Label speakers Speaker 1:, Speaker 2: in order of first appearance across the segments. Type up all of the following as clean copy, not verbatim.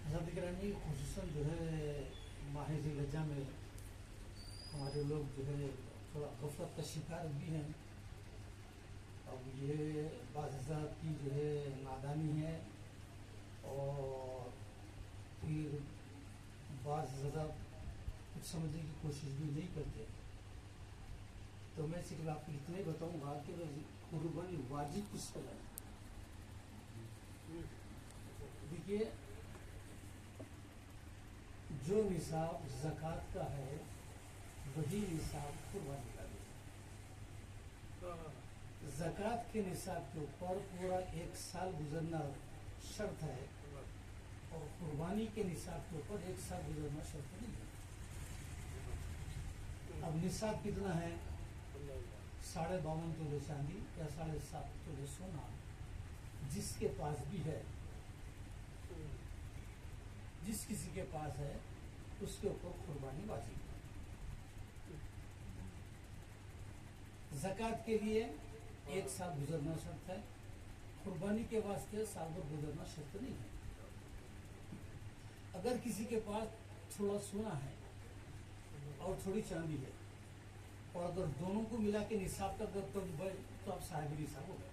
Speaker 1: حضرت گرامی خصوصاً جو ہے ماہ ذی الحجہ میں ہمارے لوگ جو ہے تھوڑا غفلت کا شکار بھی ہیں. اب یہ بعض حضرات کی جو ہے نادانی ہے اور پھر بعض حضرات کچھ سمجھنے کی کوشش بھی نہیں کرتے. تو میں صرف آپ کو اتنا ہی بتاؤں گا کہ قربانی واجب کس پر ہے. دیکھیے جو نصاب زکوٰۃ کا ہے وہی نصاب قربانی کا بھی ہے. زکوٰۃ کے نصاب کے اوپر پورا 1 سال گزرنا شرط ہے اور قربانی کے نصاب کے اوپر 1 سال گزرنا شرط نہیں ہے. اب نصاب کتنا ہے؟ 52.5 تولے چاندی یا 7.5 تولے سونا. جس کے پاس بھی ہے، جس کسی کے پاس ہے اس کے اوپر قربانی واجب ہے. زکوٰۃ کے لیے 1 سال گزرنا شرط ہے، قربانی کے واسطے سال بھر گزرنا شرط نہیں ہے. اگر کسی کے پاس تھوڑا سونا ہے اور تھوڑی چاندی ہے اور اگر دونوں کو ملا کے نصاب کا تو آپ صاحب نصاب ہو گئے.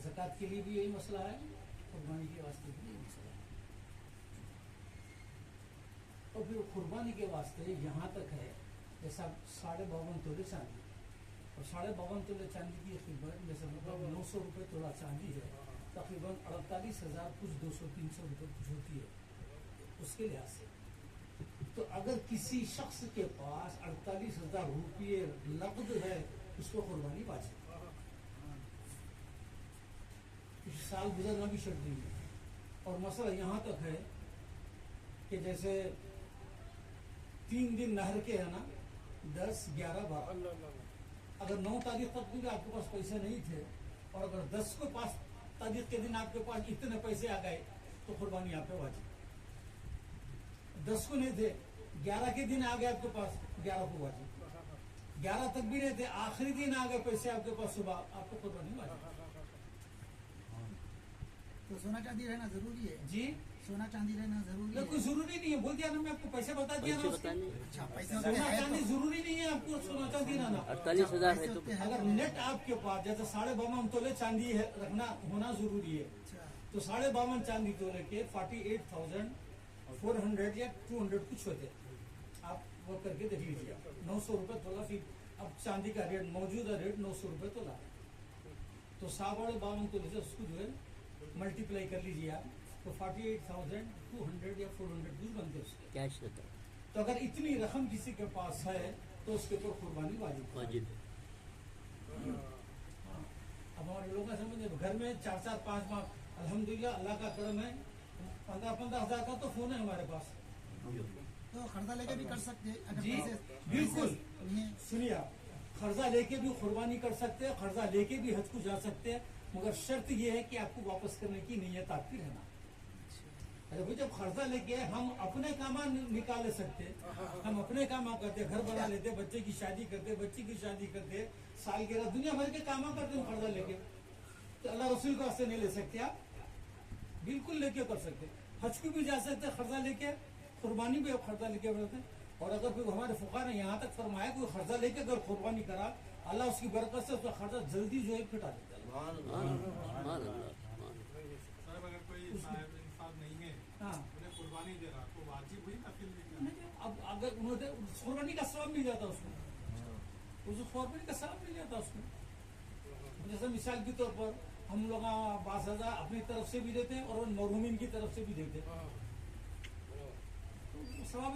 Speaker 1: زکوٰۃ کے لیے بھی یہی مسئلہ ہے، قربانی کے واسطے بھی یہی مسئلہ ہے. اور پھر قربانی کے واسطے یہاں تک ہے جیسا 52.5 تولے چاندی اور 52.5 تولے چاندی کی قیمت جیسے مطلب 900 روپے تولا چاندی ہے، تقریباً 48,000 کچھ 200-300 روپے کچھ ہوتی ہے اس کے لحاظ سے. تو اگر کسی شخص کے پاس 48,000 روپے نقد ہے اس کو قربانی واجب ہے. کچھ سال گزرنا بھی شرط نہیں ہے. اور مسئلہ یہاں تک ہے کہ جیسے 3 دن نہر کے ہے نا، 10، 11، 12، اگر 9 تاریخ تک بھی آپ کے پاس پیسے نہیں تھے اور اگر 10 کو پاس تاریخ کے دن آپ کے پاس اتنے پیسے آ گئے تو قربانی آپ پہ واجب. 10 کو نہیں تھے، 11 کے دن آ گئے آپ کے پاس، 11 کو واجب. 11 تک بھی نہیں تھے، آخری دن آ گئے پیسے آپ کے پاس صبح، آپ کو قربانی واجب.
Speaker 2: تو سونا چاندی رہنا ضروری ہے؟
Speaker 1: جی
Speaker 2: سونا چاندی رہنا ضروری ہے؟
Speaker 1: کوئی ضروری نہیں ہے. بول دیا نا میں آپ کو، پیسے بتا دیا نا.
Speaker 2: اچھا، پیسے
Speaker 1: سونا چاندی ضروری نہیں ہے آپ کو سونا چاندی رہنا.
Speaker 3: 48,000 ہے تو
Speaker 1: اگر نیٹ آپ کے پاس جیسے 52.5 تولے چاندی ہے رکھنا ہونا ضروری ہے تو 52.5 چاندی تولے کے 48,400 یا 200 کچھ ہوتے. آپ وہ کر کے دیکھ لیجیے. 900 روپے تولا. پھر اب چاندی کا ریٹ موجودہ ریٹ 900 روپے تولا ہے تو 52.5 تولے سے اس کو جو ہے ملٹیپلائی کر لیجیے آپ تو 48,200 یا 400 کچھ بنتے اس کے.
Speaker 3: کیش رہتا ہے.
Speaker 1: تو اگر اتنی رقم کسی کے پاس ہے تو اس کے اوپر قربانی واجب ہے. اب ہمارے لوگ سمجھے گھر میں 4-5 ماہ الحمدللہ اللہ کا کرم ہے 15-15 ہزار کا تو فون ہے ہمارے پاس.
Speaker 2: تو قرضہ لے کے بھی کر سکتے اگر
Speaker 1: جی
Speaker 2: پیسے
Speaker 1: بالکل.
Speaker 2: نہیں.
Speaker 1: سنیے آپ، قرضہ لے کے بھی قربانی کر سکتے ہیں، قرضہ لے کے بھی حج کو جا سکتے ہیں، مگر شرط یہ ہے کہ آپ کو واپس کرنے کی نیت آپ کی رہنا. جب قرضہ لے کے ہم اپنے کام نکال سکتے، ہم اپنے کام کرتے، گھر بنا لیتے، بچے کی شادی کرتے، بچی کی شادی کرتے، سالگرہ دنیا بھر کے کام کرتے ہیں قرضہ لے کے، تو اللہ رسول کو واسطے نہیں لے سکتے آپ؟ بالکل لے کے کر سکتے. حج کو بھی جا سکتے قرضہ لے کے، قربانی بھی قرضہ لے کے بناتے. اور اگر کوئی ہمارے فقہا نے یہاں تک فرمایا کوئی قرضہ لے کے اگر قربانی کرا اللہ اس کی برکت سے اس کا قرضہ جلدی جو ہے پھٹا دیتا ہے.
Speaker 4: اگر کوئی صاحب انصاف نہیں ہے انہیں قربانی دے رہا تو واجب ہوئی نفل نہیں.
Speaker 1: اب اگر انہوں نے قربانی کا ثواب مل جاتا اس کو، قربانی کا ثواب مل جاتا اس کو. جیسے مثال کے طور پر ہم لوگ 20,000 اپنی طرف سے بھی دیتے ہیں اور مرحومین کی طرف سے بھی دیتے ہیں. ثواب